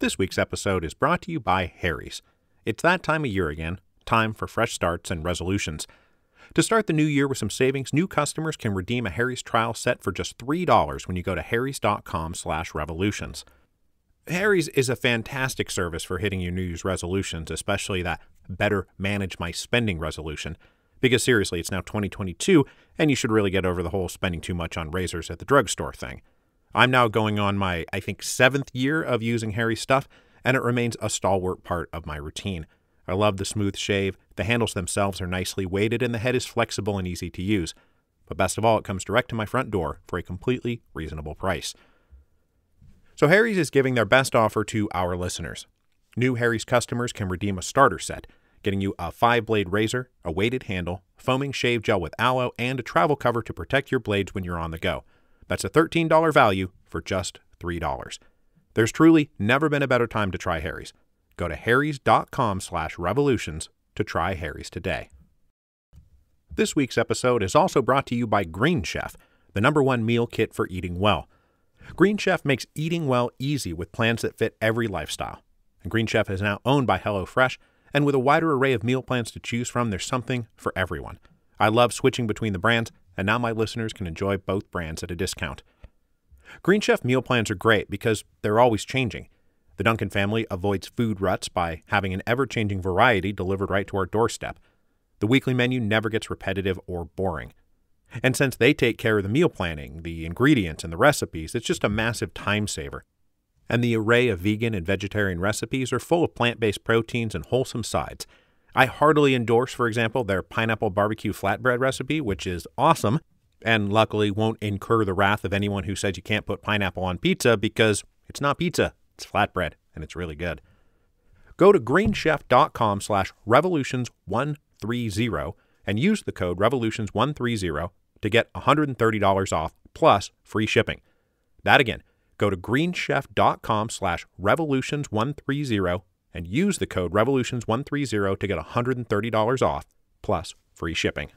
This week's episode is brought to you by Harry's. It's that time of year again, time for fresh starts and resolutions. To start the new year with some savings, new customers can redeem a Harry's trial set for just $3 when you go to harrys.com/revolutions. Harry's is a fantastic service for hitting your New Year's resolutions, especially that better manage my spending resolution. Because seriously, it's now 2022, and you should really get over the whole spending too much on razors at the drugstore thing. I'm now going on my, 7th year of using Harry's stuff, and it remains a stalwart part of my routine. I love the smooth shave, the handles themselves are nicely weighted, and the head is flexible and easy to use. But best of all, it comes direct to my front door for a completely reasonable price. So Harry's is giving their best offer to our listeners. New Harry's customers can redeem a starter set, getting you a 5-blade razor, a weighted handle, foaming shave gel with aloe, and a travel cover to protect your blades when you're on the go. That's a $13 value for just $3. There's truly never been a better time to try Harry's. Go to harrys.com/revolutions to try Harry's today. This week's episode is also brought to you by Green Chef, the #1 meal kit for eating well. Green Chef makes eating well easy with plans that fit every lifestyle. And Green Chef is now owned by HelloFresh, and with a wider array of meal plans to choose from, there's something for everyone. I love switching between the brands, and now my listeners can enjoy both brands at a discount. Green Chef meal plans are great because they're always changing. The Duncan family avoids food ruts by having an ever-changing variety delivered right to our doorstep. The weekly menu never gets repetitive or boring. And since they take care of the meal planning, the ingredients, and the recipes, it's just a massive time saver. And the array of vegan and vegetarian recipes are full of plant-based proteins and wholesome sides. I heartily endorse, for example, their pineapple barbecue flatbread recipe, which is awesome, and luckily won't incur the wrath of anyone who says you can't put pineapple on pizza because it's not pizza, it's flatbread, and it's really good. Go to greenchef.com/revolutions130 and use the code revolutions130 to get $130 off plus free shipping. That again, go to greenchef.com/revolutions130 and use the code revolutions130 to get $130 off plus free shipping.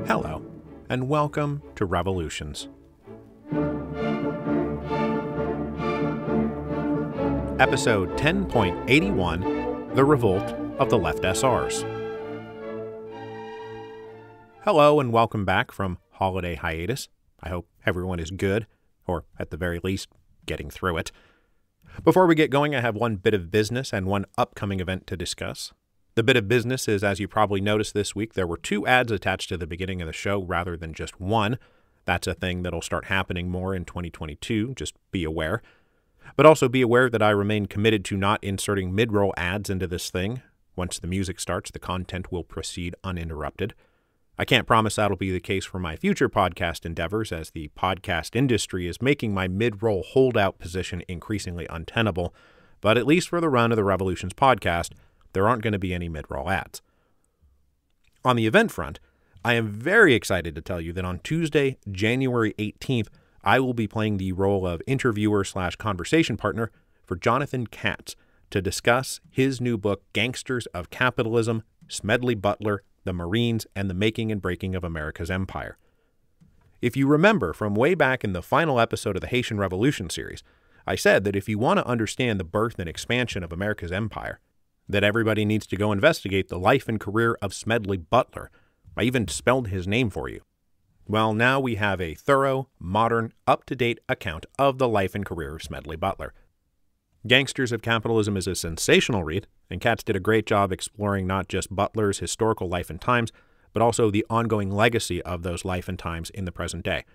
Hello, and welcome to Revolutions. Episode 10.81, The Revolt of the Left SRs. Hello, and welcome back from holiday hiatus. I hope everyone is good, or at the very least, getting through it. Before we get going, I have one bit of business and one upcoming event to discuss. The bit of business is, as you probably noticed this week, there were 2 ads attached to the beginning of the show rather than just one. That's a thing that'll start happening more in 2022, just be aware. But also be aware that I remain committed to not inserting mid-roll ads into this thing. Once the music starts, the content will proceed uninterrupted. I can't promise that'll be the case for my future podcast endeavors, as the podcast industry is making my mid-roll holdout position increasingly untenable, but at least for the run of the Revolutions podcast, there aren't going to be any mid-roll ads. On the event front, I am very excited to tell you that on Tuesday, January 18th, I will be playing the role of interviewer/conversation partner for Jonathan Katz to discuss his new book, Gangsters of Capitalism, Smedley Butler, the Marines, and the Making and Breaking of America's Empire. If you remember from way back in the final episode of the Haitian Revolution series, I said that if you want to understand the birth and expansion of America's empire, that everybody needs to go investigate the life and career of Smedley Butler. I even spelled his name for you. Well, now we have a thorough, modern, up-to-date account of the life and career of Smedley Butler. Gangsters of Capitalism is a sensational read, and Katz did a great job exploring not just Butler's historical life and times, but also the ongoing legacy of those life and times in the present day.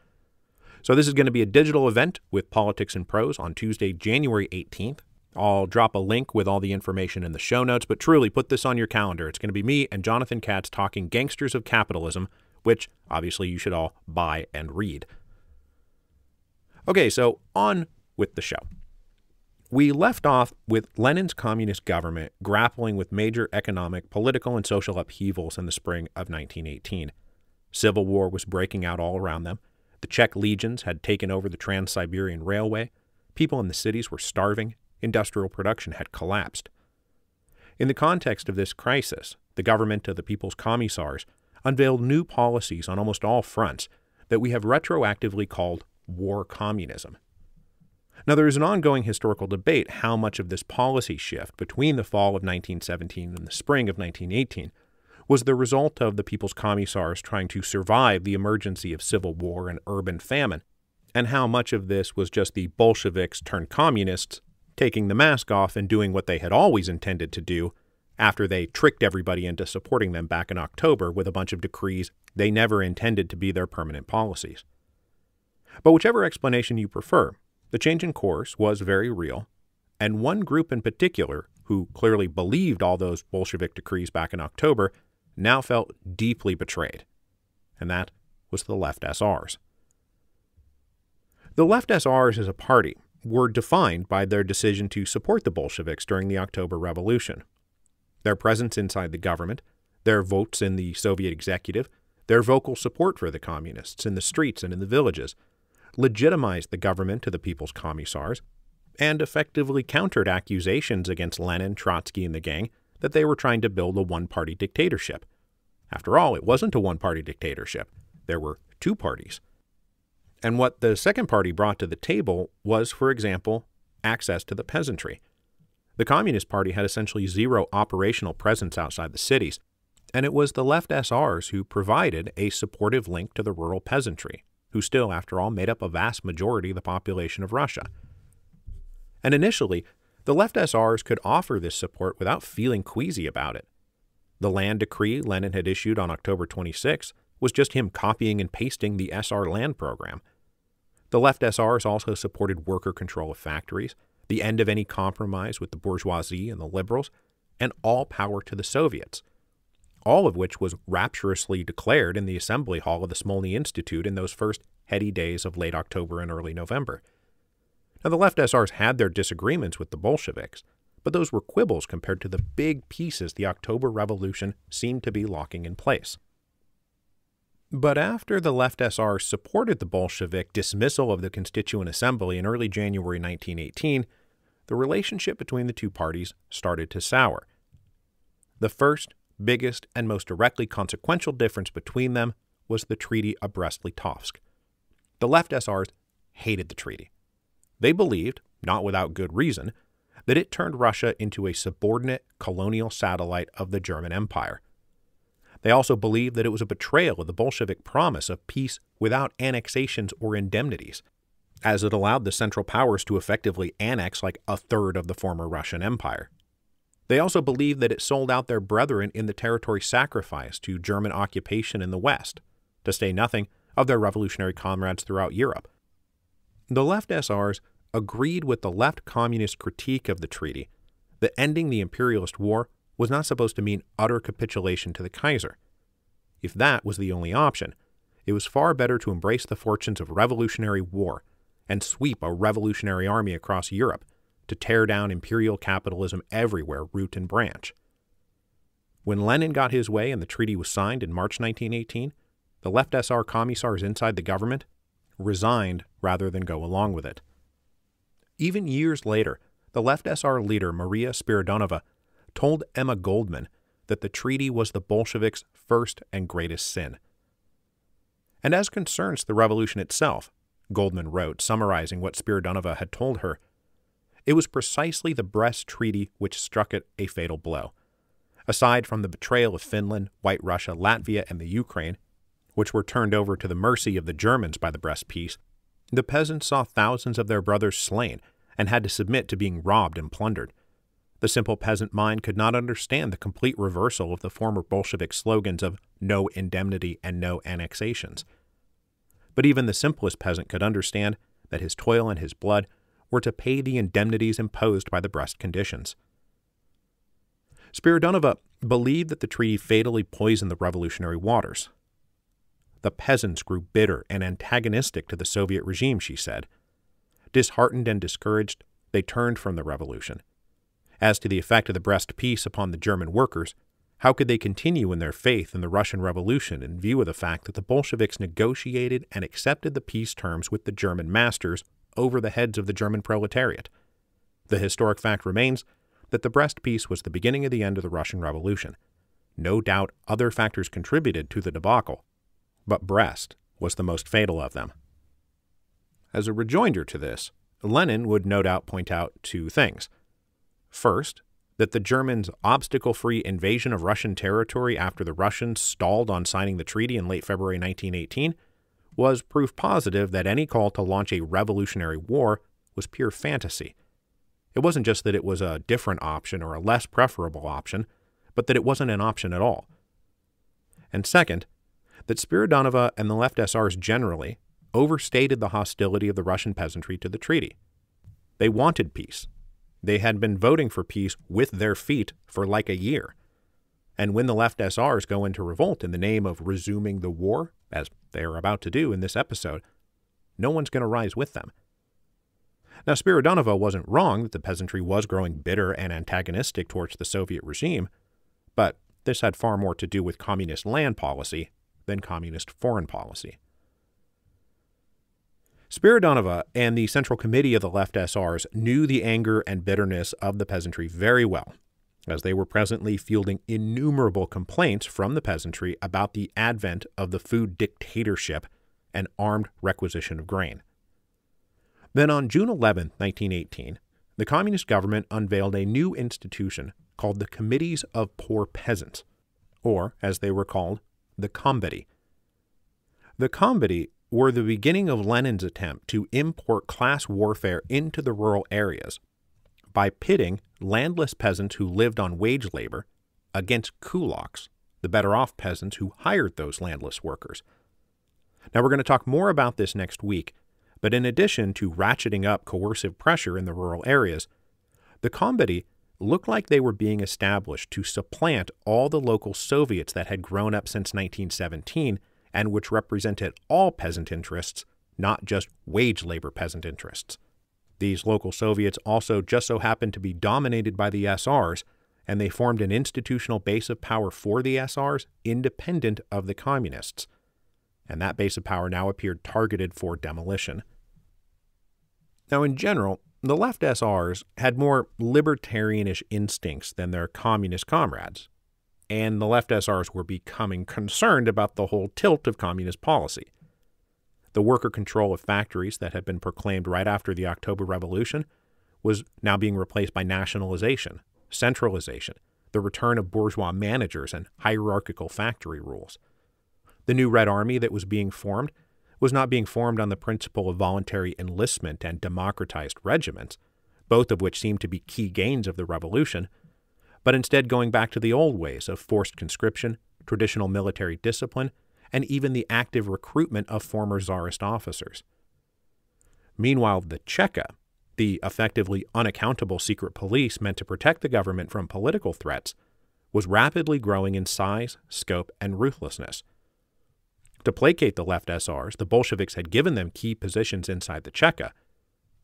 So this is going to be a digital event with Politics and Prose on Tuesday, January 18th. I'll drop a link with all the information in the show notes, but truly put this on your calendar. It's going to be me and Jonathan Katz talking Gangsters of Capitalism, which obviously you should all buy and read. Okay, so on with the show. We left off with Lenin's communist government grappling with major economic, political, and social upheavals in the spring of 1918. Civil war was breaking out all around them. The Czech legions had taken over the Trans-Siberian Railway. People in the cities were starving. Industrial production had collapsed. In the context of this crisis, the government of the People's Commissars unveiled new policies on almost all fronts that we have retroactively called war communism. Now, there is an ongoing historical debate how much of this policy shift between the fall of 1917 and the spring of 1918 was the result of the People's Commissars trying to survive the emergency of civil war and urban famine, and how much of this was just the Bolsheviks turned communists taking the mask off and doing what they had always intended to do after they tricked everybody into supporting them back in October with a bunch of decrees they never intended to be their permanent policies. But whichever explanation you prefer, the change in course was very real, and one group in particular, who clearly believed all those Bolshevik decrees back in October, now felt deeply betrayed, and that was the Left SRs. The Left SRs as a party were defined by their decision to support the Bolsheviks during the October Revolution. Their presence inside the government, their votes in the Soviet executive, their vocal support for the communists in the streets and in the villages, legitimized the government to the People's Commissars, and effectively countered accusations against Lenin, Trotsky, and the gang that they were trying to build a one-party dictatorship. After all, it wasn't a one-party dictatorship. There were two parties. And what the second party brought to the table was, for example, access to the peasantry. The Communist Party had essentially zero operational presence outside the cities, and it was the Left SRs who provided a supportive link to the rural peasantry, who still, after all, made up a vast majority of the population of Russia. And initially, the Left SRs could offer this support without feeling queasy about it. The land decree Lenin had issued on October 26 was just him copying and pasting the SR land program. The Left SRs also supported worker control of factories, the end of any compromise with the bourgeoisie and the liberals, and all power to the Soviets, all of which was rapturously declared in the assembly hall of the Smolny Institute in those first heady days of late October and early November. Now, the Left SRs had their disagreements with the Bolsheviks, but those were quibbles compared to the big pieces the October Revolution seemed to be locking in place. But after the Left SRs supported the Bolshevik dismissal of the Constituent Assembly in early January 1918, the relationship between the two parties started to sour. The first, biggest, and most directly consequential difference between them was the Treaty of Brest-Litovsk. The Left SRs hated the treaty. They believed, not without good reason, that it turned Russia into a subordinate colonial satellite of the German Empire. They also believed that it was a betrayal of the Bolshevik promise of peace without annexations or indemnities, as it allowed the Central Powers to effectively annex like a third of the former Russian Empire. They also believed that it sold out their brethren in the territory sacrificed to German occupation in the West, to say nothing of their revolutionary comrades throughout Europe. The Left SRs agreed with the left communist critique of the treaty that ending the imperialist war was not supposed to mean utter capitulation to the Kaiser. If that was the only option, it was far better to embrace the fortunes of revolutionary war and sweep a revolutionary army across Europe to tear down imperial capitalism everywhere, root and branch. When Lenin got his way and the treaty was signed in March 1918, the Left SR commissars inside the government resigned rather than go along with it. Even years later, the Left SR leader Maria Spiridonova told Emma Goldman that the treaty was the Bolsheviks' first and greatest sin. And as concerns the revolution itself, Goldman wrote, summarizing what Spiridonova had told her, it was precisely the Brest Treaty which struck it a fatal blow. Aside from the betrayal of Finland, White Russia, Latvia, and the Ukraine, which were turned over to the mercy of the Germans by the Brest Peace, the peasants saw thousands of their brothers slain and had to submit to being robbed and plundered. The simple peasant mind could not understand the complete reversal of the former Bolshevik slogans of no indemnity and no annexations. But even the simplest peasant could understand that his toil and his blood were to pay the indemnities imposed by the Brest conditions. Spiridonova believed that the treaty fatally poisoned the revolutionary waters. The peasants grew bitter and antagonistic to the Soviet regime, she said. Disheartened and discouraged, they turned from the revolution. As to the effect of the Brest Peace upon the German workers, how could they continue in their faith in the Russian Revolution in view of the fact that the Bolsheviks negotiated and accepted the peace terms with the German masters over the heads of the German proletariat? The historic fact remains that the Brest Peace was the beginning of the end of the Russian Revolution. No doubt other factors contributed to the debacle, but Brest was the most fatal of them. As a rejoinder to this, Lenin would no doubt point out two things. First, that the Germans' obstacle-free invasion of Russian territory after the Russians stalled on signing the treaty in late February 1918 was proof positive that any call to launch a revolutionary war was pure fantasy. It wasn't just that it was a different option or a less preferable option, but that it wasn't an option at all. And second, that Spiridonova and the Left SRs generally overstated the hostility of the Russian peasantry to the treaty. They wanted peace. They had been voting for peace with their feet for like a year. And when the Left SRs go into revolt in the name of resuming the war, as they are about to do in this episode, no one's going to rise with them. Now, Spiridonova wasn't wrong that the peasantry was growing bitter and antagonistic towards the Soviet regime, but this had far more to do with communist land policy than communist foreign policy. Spiridonova and the Central Committee of the Left SRs knew the anger and bitterness of the peasantry very well, as they were presently fielding innumerable complaints from the peasantry about the advent of the food dictatorship and armed requisition of grain. Then on June 11, 1918, the communist government unveiled a new institution called the Committees of Poor Peasants, or, as they were called, the Kombity. The Kombity were the beginning of Lenin's attempt to import class warfare into the rural areas by pitting landless peasants who lived on wage labor against kulaks, the better-off peasants who hired those landless workers. Now, we're going to talk more about this next week, but in addition to ratcheting up coercive pressure in the rural areas, the Kombity looked like they were being established to supplant all the local Soviets that had grown up since 1917 and which represented all peasant interests, not just wage labor peasant interests. These local Soviets also just so happened to be dominated by the SRs, and they formed an institutional base of power for the SRs independent of the communists. And that base of power now appeared targeted for demolition. Now, in general, the Left SRs had more libertarianish instincts than their communist comrades, and the Left SRs were becoming concerned about the whole tilt of communist policy. The worker control of factories that had been proclaimed right after the October Revolution was now being replaced by nationalization, centralization, the return of bourgeois managers and hierarchical factory rules. The new Red Army that was being formed was not being formed on the principle of voluntary enlistment and democratized regiments, both of which seemed to be key gains of the revolution, but instead going back to the old ways of forced conscription, traditional military discipline, and even the active recruitment of former Tsarist officers. Meanwhile, the Cheka, the effectively unaccountable secret police meant to protect the government from political threats, was rapidly growing in size, scope, and ruthlessness. To placate the Left SRs, the Bolsheviks had given them key positions inside the Cheka,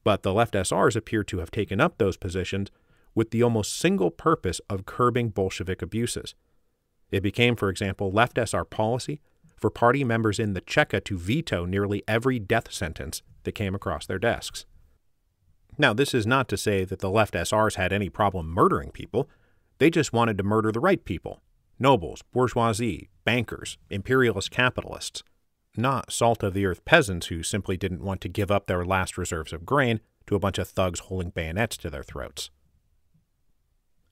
but the Left SRs appeared to have taken up those positions with the almost single purpose of curbing Bolshevik abuses. It became, for example, Left SR policy for party members in the Cheka to veto nearly every death sentence that came across their desks. Now, this is not to say that the Left SRs had any problem murdering people. They just wanted to murder the right people: nobles, bourgeoisie, bankers, imperialist capitalists, not salt-of-the-earth peasants who simply didn't want to give up their last reserves of grain to a bunch of thugs holding bayonets to their throats.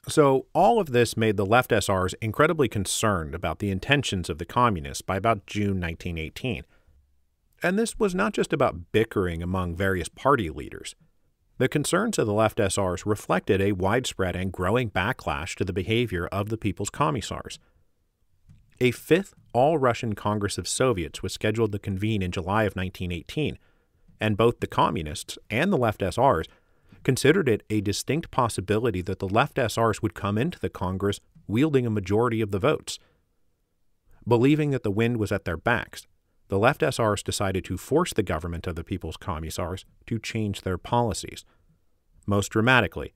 So all of this made the Left SRs incredibly concerned about the intentions of the communists by about June 1918. And this was not just about bickering among various party leaders. The concerns of the Left SRs reflected a widespread and growing backlash to the behavior of the People's Commissars. A fifth All-Russian Congress of Soviets was scheduled to convene in July of 1918, and both the Communists and the Left SRs considered it a distinct possibility that the Left SRs would come into the Congress wielding a majority of the votes. Believing that the wind was at their backs, the Left SRs decided to force the government of the People's Commissars to change their policies. Most dramatically,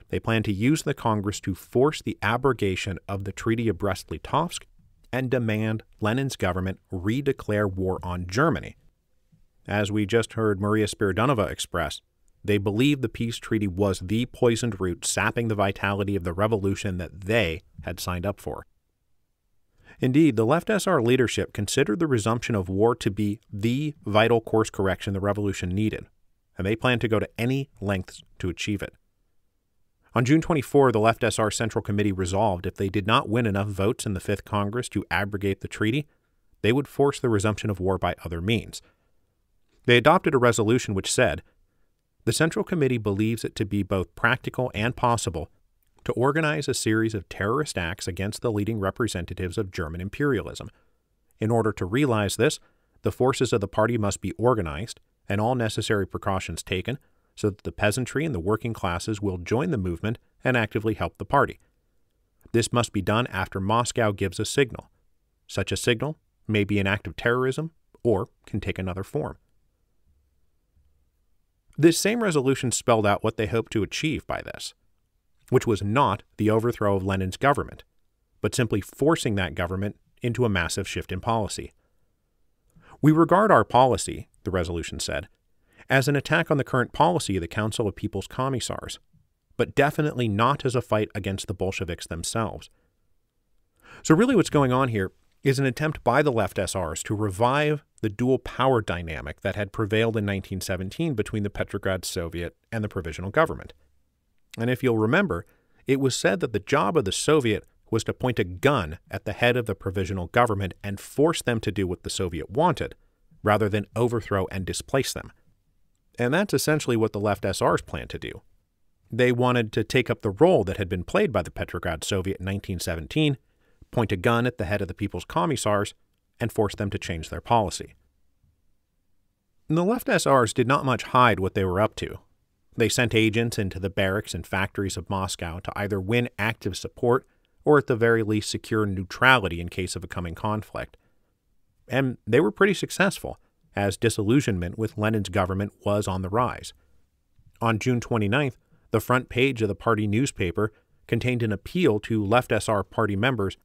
they planned to use the Congress to force the abrogation of the Treaty of Brest-Litovsk and demand Lenin's government redeclare war on Germany. As we just heard Maria Spiridonova express, they believed the peace treaty was the poisoned root sapping the vitality of the revolution that they had signed up for. Indeed, the Left SR leadership considered the resumption of war to be the vital course correction the revolution needed, and they planned to go to any lengths to achieve it. On June 24, the Left SR Central Committee resolved if they did not win enough votes in the Fifth Congress to abrogate the treaty, they would force the resumption of war by other means. They adopted a resolution which said, "The Central Committee believes it to be both practical and possible to organize a series of terrorist acts against the leading representatives of German imperialism. In order to realize this, the forces of the party must be organized and all necessary precautions taken so that the peasantry and the working classes will join the movement and actively help the party. This must be done after Moscow gives a signal. Such a signal may be an act of terrorism or can take another form." This same resolution spelled out what they hoped to achieve by this, which was not the overthrow of Lenin's government, but simply forcing that government into a massive shift in policy. "We regard our policy," the resolution said, "as an attack on the current policy of the Council of People's Commissars, but definitely not as a fight against the Bolsheviks themselves." So really what's going on here is an attempt by the Left SRs to revive the dual power dynamic that had prevailed in 1917 between the Petrograd Soviet and the Provisional Government. And if you'll remember, it was said that the job of the Soviet was to point a gun at the head of the Provisional Government and force them to do what the Soviet wanted, rather than overthrow and displace them. And that's essentially what the Left SRs planned to do. They wanted to take up the role that had been played by the Petrograd Soviet in 1917, point a gun at the head of the People's Commissars, and force them to change their policy. The Left SRs did not much hide what they were up to. They sent agents into the barracks and factories of Moscow to either win active support or at the very least secure neutrality in case of a coming conflict. And they were pretty successful, as disillusionment with Lenin's government was on the rise. On June 29th, the front page of the party newspaper contained an appeal to Left SR party members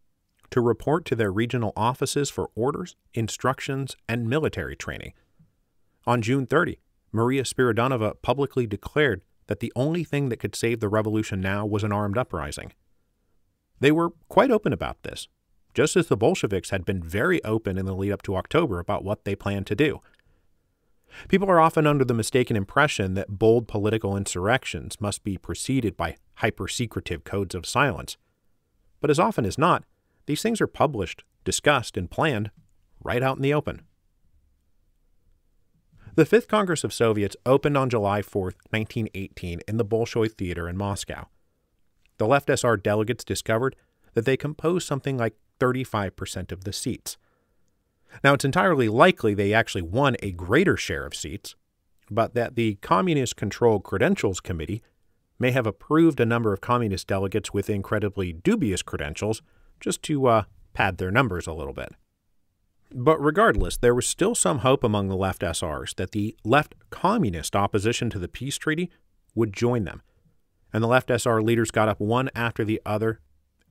to report to their regional offices for orders, instructions, and military training. On June 30, Maria Spiridonova publicly declared that the only thing that could save the revolution now was an armed uprising. They were quite open about this, just as the Bolsheviks had been very open in the lead up to October about what they planned to do. People are often under the mistaken impression that bold political insurrections must be preceded by hyper-secretive codes of silence. But as often as not, these things are published, discussed, and planned right out in the open. The Fifth Congress of Soviets opened on July 4, 1918 in the Bolshoi Theater in Moscow. The Left SR delegates discovered that they composed something like 35% of the seats. Now, it's entirely likely they actually won a greater share of seats, but that the Communist-controlled Credentials Committee may have approved a number of Communist delegates with incredibly dubious credentials just to pad their numbers a little bit. But regardless, there was still some hope among the Left SRs that the left communist opposition to the peace treaty would join them, and the Left SR leaders got up one after the other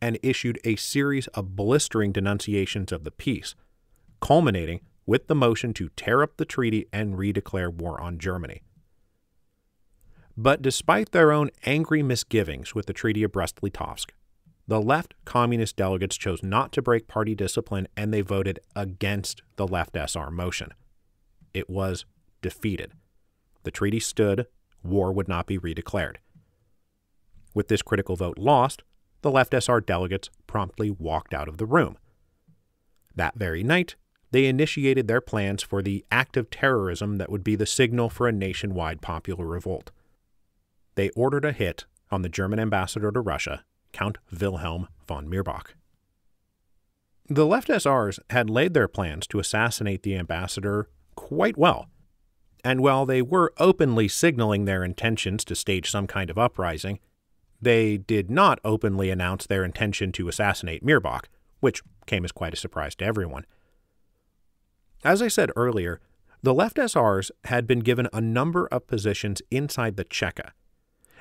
and issued a series of blistering denunciations of the peace, culminating with the motion to tear up the treaty and redeclare war on Germany. But despite their own angry misgivings with the Treaty of Brest-Litovsk, the left communist delegates chose not to break party discipline and they voted against the Left SR motion. It was defeated. The treaty stood, war would not be redeclared. With this critical vote lost, the Left SR delegates promptly walked out of the room. That very night, they initiated their plans for the act of terrorism that would be the signal for a nationwide popular revolt. They ordered a hit on the German ambassador to Russia, Count Wilhelm von Mirbach. The Left SRs had laid their plans to assassinate the ambassador quite well, and while they were openly signaling their intentions to stage some kind of uprising, they did not openly announce their intention to assassinate Mirbach, which came as quite a surprise to everyone. As I said earlier, the Left SRs had been given a number of positions inside the Cheka,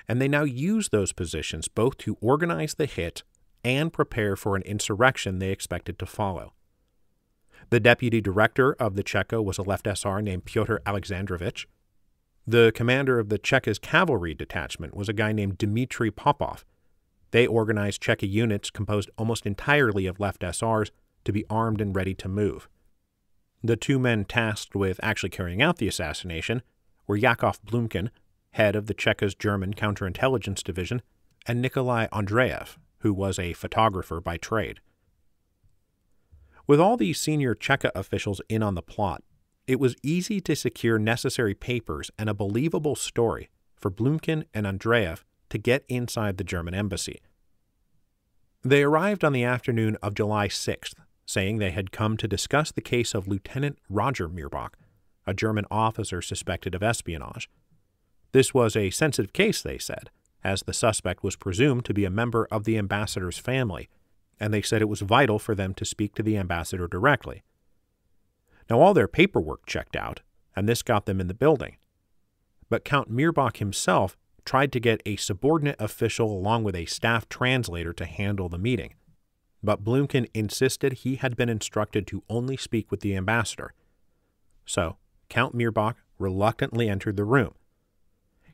and they now use those positions both to organize the hit and prepare for an insurrection they expected to follow. The deputy director of the Cheka was a Left SR named Pyotr Alexandrovich. The commander of the Cheka's cavalry detachment was a guy named Dmitry Popov. They organized Cheka units composed almost entirely of Left SRs to be armed and ready to move. The two men tasked with actually carrying out the assassination were Yakov Blumkin, head of the Cheka's German counterintelligence division, and Nikolai Andreev, who was a photographer by trade. With all these senior Cheka officials in on the plot, it was easy to secure necessary papers and a believable story for Blumkin and Andreev to get inside the German embassy. They arrived on the afternoon of July 6th, saying they had come to discuss the case of Lieutenant Roger Mirbach, a German officer suspected of espionage. This was a sensitive case, they said, as the suspect was presumed to be a member of the ambassador's family, and they said it was vital for them to speak to the ambassador directly. Now, all their paperwork checked out, and this got them in the building. But Count Mirbach himself tried to get a subordinate official along with a staff translator to handle the meeting. But Blumkin insisted he had been instructed to only speak with the ambassador. So, Count Mirbach reluctantly entered the room.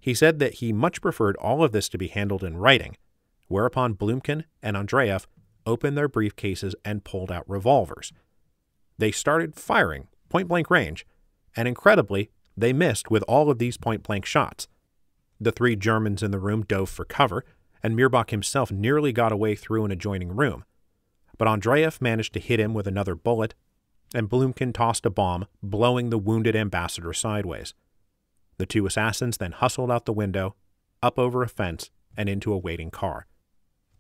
He said that he much preferred all of this to be handled in writing, whereupon Blumkin and Andreev opened their briefcases and pulled out revolvers. They started firing, point-blank range, and incredibly, they missed with all of these point-blank shots. The three Germans in the room dove for cover, and Mirbach himself nearly got away through an adjoining room. But Andreev managed to hit him with another bullet, and Blumkin tossed a bomb, blowing the wounded ambassador sideways. The two assassins then hustled out the window, up over a fence, and into a waiting car.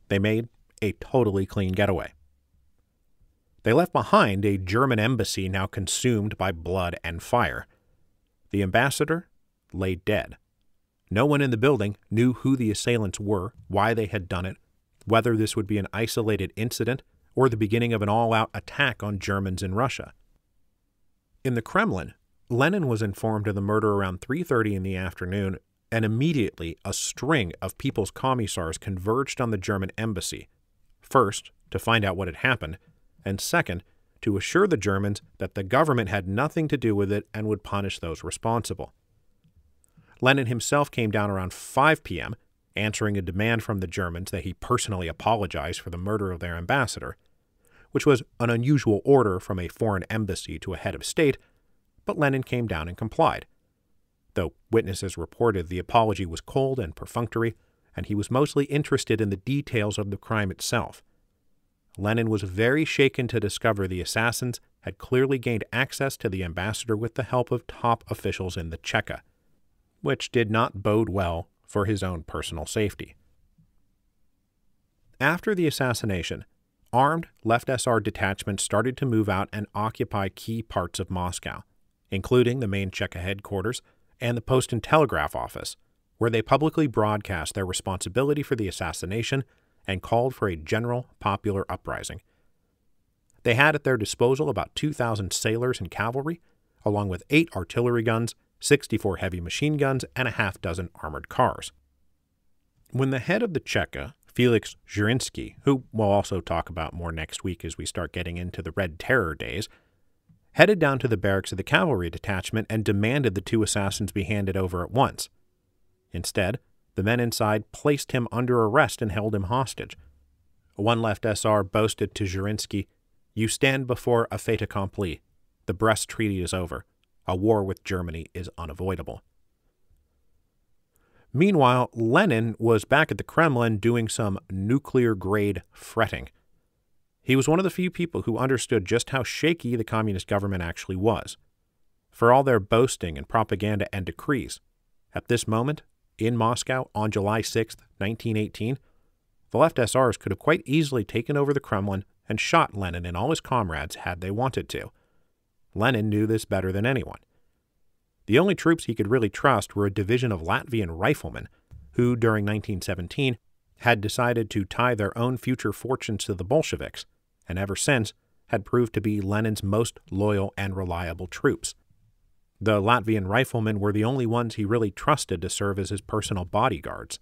They made a totally clean getaway. They left behind a German embassy now consumed by blood and fire. The ambassador lay dead. No one in the building knew who the assailants were, why they had done it, whether this would be an isolated incident or the beginning of an all-out attack on Germans in Russia. In the Kremlin, Lenin was informed of the murder around 3:30 in the afternoon, and immediately a string of People's Commissars converged on the German embassy, first to find out what had happened, and second to assure the Germans that the government had nothing to do with it and would punish those responsible. Lenin himself came down around 5 p.m., answering a demand from the Germans that he personally apologize for the murder of their ambassador, which was an unusual order from a foreign embassy to a head of state, but Lenin came down and complied. Though witnesses reported the apology was cold and perfunctory, and he was mostly interested in the details of the crime itself. Lenin was very shaken to discover the assassins had clearly gained access to the ambassador with the help of top officials in the Cheka, which did not bode well for his own personal safety. After the assassination, armed Left SR detachments started to move out and occupy key parts of Moscow, including the main Cheka headquarters and the Post and Telegraph office, where they publicly broadcast their responsibility for the assassination and called for a general popular uprising. They had at their disposal about 2,000 sailors and cavalry, along with 8 artillery guns, 64 heavy machine guns, and a half-dozen armored cars. When the head of the Cheka, Felix Zhirinsky, who we'll also talk about more next week as we start getting into the Red Terror days, headed down to the barracks of the cavalry detachment and demanded the 2 assassins be handed over at once. Instead, the men inside placed him under arrest and held him hostage. One Left SR boasted to Zhirinsky, "You stand before a fait accompli. The Brest Treaty is over. A war with Germany is unavoidable." Meanwhile, Lenin was back at the Kremlin doing some nuclear-grade fretting. He was one of the few people who understood just how shaky the communist government actually was. For all their boasting and propaganda and decrees, at this moment, in Moscow on July 6, 1918, the Left SRs could have quite easily taken over the Kremlin and shot Lenin and all his comrades had they wanted to. Lenin knew this better than anyone. The only troops he could really trust were a division of Latvian riflemen who, during 1917, had decided to tie their own future fortunes to the Bolsheviks, and ever since had proved to be Lenin's most loyal and reliable troops. The Latvian riflemen were the only ones he really trusted to serve as his personal bodyguards.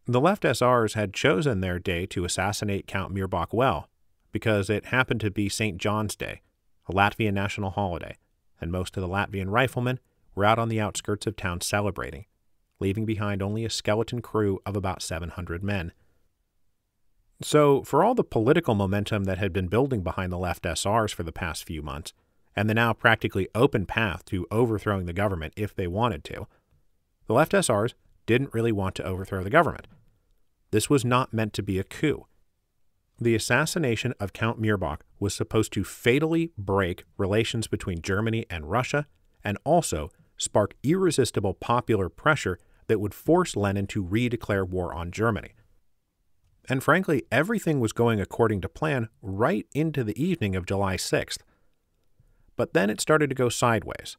The Left SRs had chosen their day to assassinate Count Mirbach well, because it happened to be St. John's Day, a Latvian national holiday, and most of the Latvian riflemen were out on the outskirts of town celebrating, leaving behind only a skeleton crew of about 700 men. So, for all the political momentum that had been building behind the Left SRs for the past few months, and the now practically open path to overthrowing the government if they wanted to, the Left SRs didn't really want to overthrow the government. This was not meant to be a coup. The assassination of Count Mirbach was supposed to fatally break relations between Germany and Russia and also spark irresistible popular pressure that would force Lenin to redeclare war on Germany. And frankly, everything was going according to plan right into the evening of July 6th. But then it started to go sideways.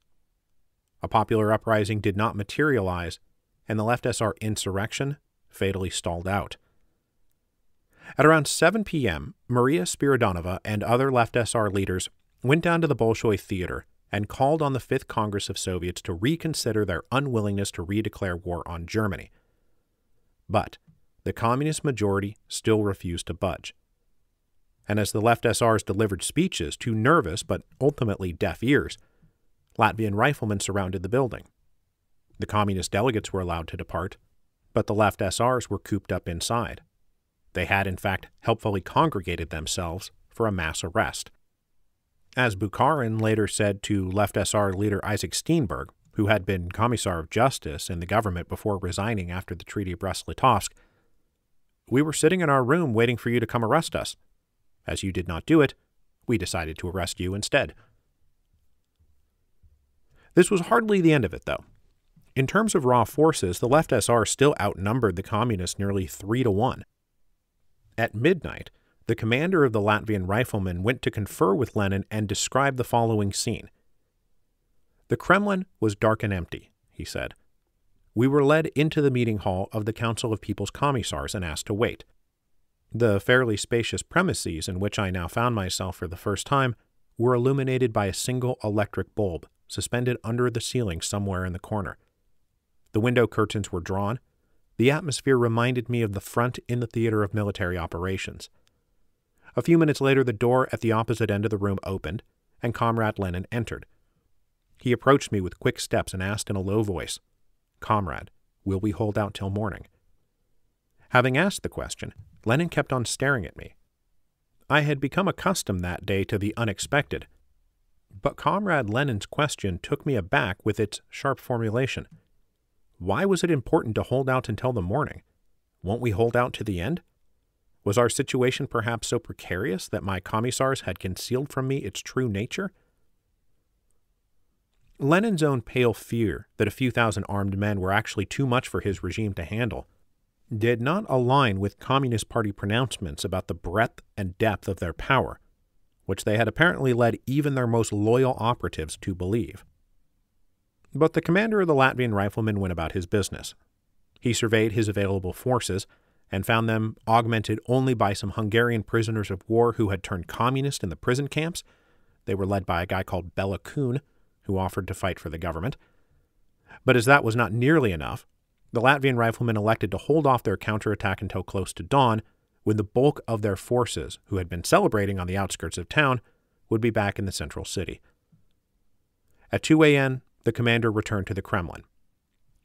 A popular uprising did not materialize, and the Left SR insurrection fatally stalled out. At around 7 p.m., Maria Spiridonova and other Left SR leaders went down to the Bolshoi Theater and called on the Fifth Congress of Soviets to reconsider their unwillingness to redeclare war on Germany. But the communist majority still refused to budge. And as the Left SRs delivered speeches to nervous but ultimately deaf ears, Latvian riflemen surrounded the building. The communist delegates were allowed to depart, but the Left SRs were cooped up inside. They had, in fact, helpfully congregated themselves for a mass arrest. As Bukharin later said to Left SR leader Isaac Steenberg, who had been Commissar of Justice in the government before resigning after the Treaty of Brest-Litovsk, "We were sitting in our room waiting for you to come arrest us. As you did not do it, we decided to arrest you instead." This was hardly the end of it, though. In terms of raw forces, the Left SR still outnumbered the communists nearly 3-1. At midnight, the commander of the Latvian riflemen went to confer with Lenin and described the following scene. "The Kremlin was dark and empty," he said. "We were led into the meeting hall of the Council of People's Commissars and asked to wait. The fairly spacious premises in which I now found myself for the first time were illuminated by a single electric bulb suspended under the ceiling somewhere in the corner. The window curtains were drawn. The atmosphere reminded me of the front in the theater of military operations. A few minutes later, the door at the opposite end of the room opened, and Comrade Lenin entered. He approached me with quick steps and asked in a low voice, 'Comrade, will we hold out till morning?' Having asked the question, Lenin kept on staring at me. I had become accustomed that day to the unexpected, but Comrade Lenin's question took me aback with its sharp formulation. Why was it important to hold out until the morning? Won't we hold out to the end? Was our situation perhaps so precarious that my commissars had concealed from me its true nature? Lenin's own pale fear that a few thousand armed men were actually too much for his regime to handle did not align with Communist Party pronouncements about the breadth and depth of their power, which they had apparently led even their most loyal operatives to believe. But the commander of the Latvian riflemen went about his business. He surveyed his available forces and found them augmented only by some Hungarian prisoners of war who had turned communist in the prison camps. They were led by a guy called Bela Kun, who offered to fight for the government. But as that was not nearly enough, the Latvian riflemen elected to hold off their counterattack until close to dawn, when the bulk of their forces, who had been celebrating on the outskirts of town, would be back in the central city. At 2 a.m., the commander returned to the Kremlin.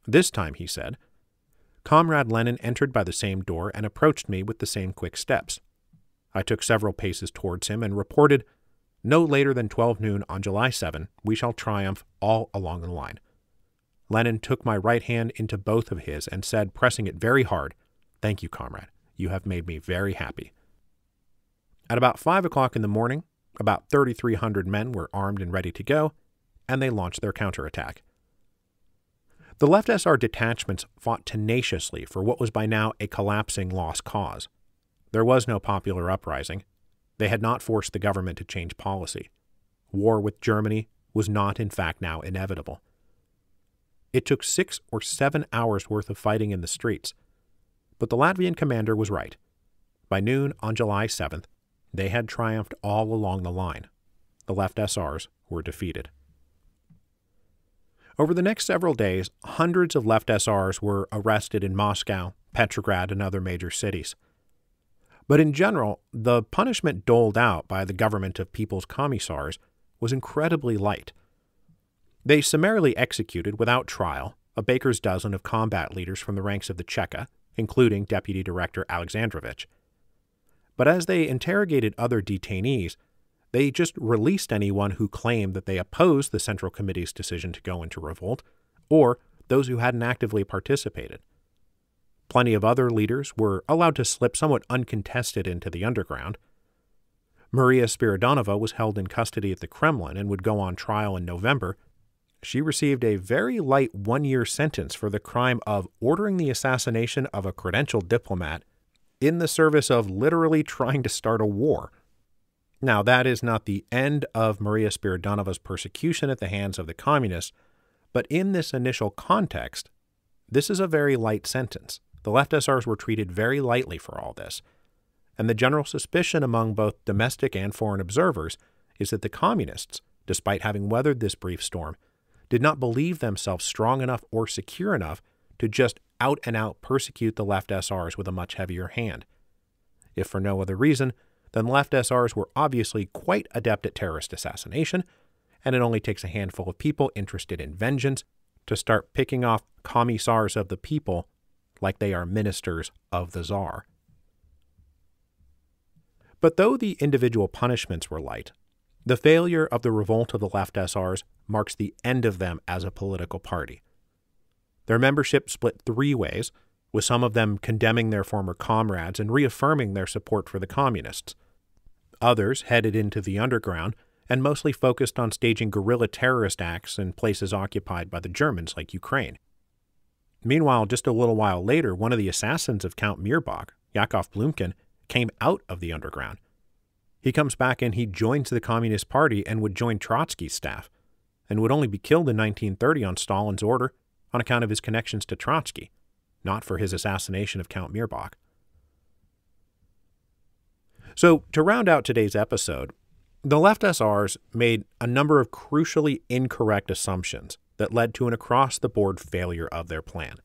This time, he said, Comrade Lenin entered by the same door and approached me with the same quick steps. I took several paces towards him and reported, "No later than 12 noon on July 7, we shall triumph all along the line." Lenin took my right hand into both of his and said, pressing it very hard, "Thank you, comrade. You have made me very happy." At about 5 o'clock in the morning, about 3,300 men were armed and ready to go, and they launched their counterattack. The Left SR detachments fought tenaciously for what was by now a collapsing lost cause. There was no popular uprising. They had not forced the government to change policy. War with Germany was not, in fact, now inevitable. It took 6 or 7 hours' worth of fighting in the streets, but the Latvian commander was right. By noon on July 7th, they had triumphed all along the line. The Left SRs were defeated. Over the next several days, hundreds of Left SRs were arrested in Moscow, Petrograd, and other major cities. But in general, the punishment doled out by the government of People's Commissars was incredibly light. They summarily executed, without trial, a baker's dozen of combat leaders from the ranks of the Cheka, including Deputy Director Alexandrovich. But as they interrogated other detainees, they just released anyone who claimed that they opposed the Central Committee's decision to go into revolt, or those who hadn't actively participated. Plenty of other leaders were allowed to slip somewhat uncontested into the underground. Maria Spiridonova was held in custody at the Kremlin and would go on trial in November. She received a very light 1-year sentence for the crime of ordering the assassination of a credentialed diplomat in the service of literally trying to start a war. Now, that is not the end of Maria Spiridonova's persecution at the hands of the communists, but in this initial context, this is a very light sentence. The Left SRs were treated very lightly for all this, and the general suspicion among both domestic and foreign observers is that the communists, despite having weathered this brief storm, did not believe themselves strong enough or secure enough to just out-and-out persecute the Left SRs with a much heavier hand. If for no other reason, then the Left SRs were obviously quite adept at terrorist assassination, and it only takes a handful of people interested in vengeance to start picking off commissars of the people like they are ministers of the Tsar. But though the individual punishments were light, the failure of the revolt of the Left SRs marks the end of them as a political party. Their membership split 3 ways, with some of them condemning their former comrades and reaffirming their support for the communists. Others headed into the underground and mostly focused on staging guerrilla terrorist acts in places occupied by the Germans like Ukraine. Meanwhile, just a little while later, one of the assassins of Count Mirbach, Yakov Blumkin, came out of the underground. He comes back and he joins the Communist Party and would join Trotsky's staff, and would only be killed in 1930 on Stalin's order on account of his connections to Trotsky, not for his assassination of Count Mirbach. So, to round out today's episode, the Left SRs made a number of crucially incorrect assumptions that led to an across-the-board failure of their plan.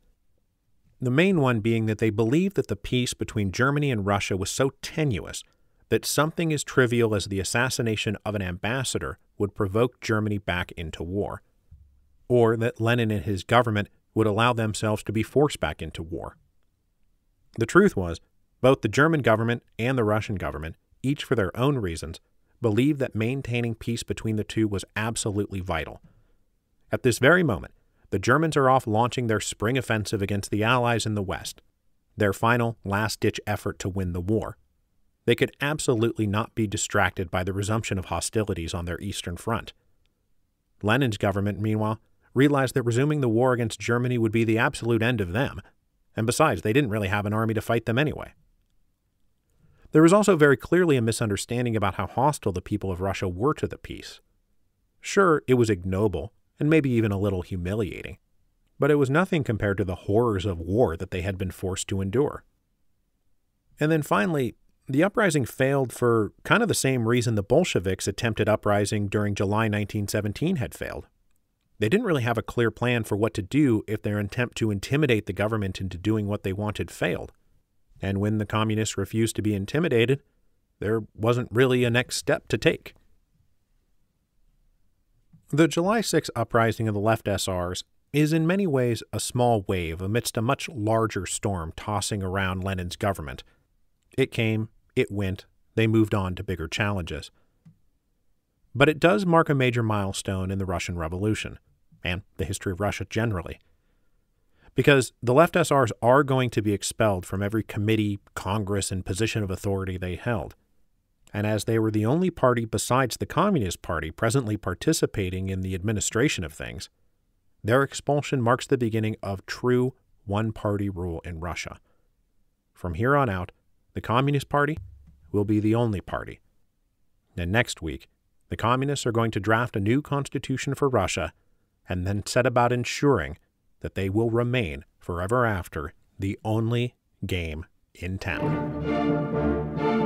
The main one being that they believed that the peace between Germany and Russia was so tenuous that something as trivial as the assassination of an ambassador would provoke Germany back into war, or that Lenin and his government would allow themselves to be forced back into war. The truth was, both the German government and the Russian government, each for their own reasons, believed that maintaining peace between the two was absolutely vital. At this very moment, the Germans are off launching their spring offensive against the Allies in the West, their final, last-ditch effort to win the war. They could absolutely not be distracted by the resumption of hostilities on their Eastern Front. Lenin's government, meanwhile, realized that resuming the war against Germany would be the absolute end of them, and besides, they didn't really have an army to fight them anyway. There was also very clearly a misunderstanding about how hostile the people of Russia were to the peace. Sure, it was ignoble, and maybe even a little humiliating, but it was nothing compared to the horrors of war that they had been forced to endure. And then finally, the uprising failed for kind of the same reason the Bolsheviks' attempted uprising during July 1917 had failed. They didn't really have a clear plan for what to do if their attempt to intimidate the government into doing what they wanted failed. And when the communists refused to be intimidated, there wasn't really a next step to take. The July 6 uprising of the Left SRs is in many ways a small wave amidst a much larger storm tossing around Lenin's government. It came, it went, they moved on to bigger challenges. But it does mark a major milestone in the Russian Revolution, and the history of Russia generally. Because the Left SRs are going to be expelled from every committee, congress, and position of authority they held. And as they were the only party besides the Communist Party presently participating in the administration of things, their expulsion marks the beginning of true one-party rule in Russia. From here on out, the Communist Party will be the only party. And next week, the Communists are going to draft a new constitution for Russia and then set about ensuring that they will remain forever after the only game in town.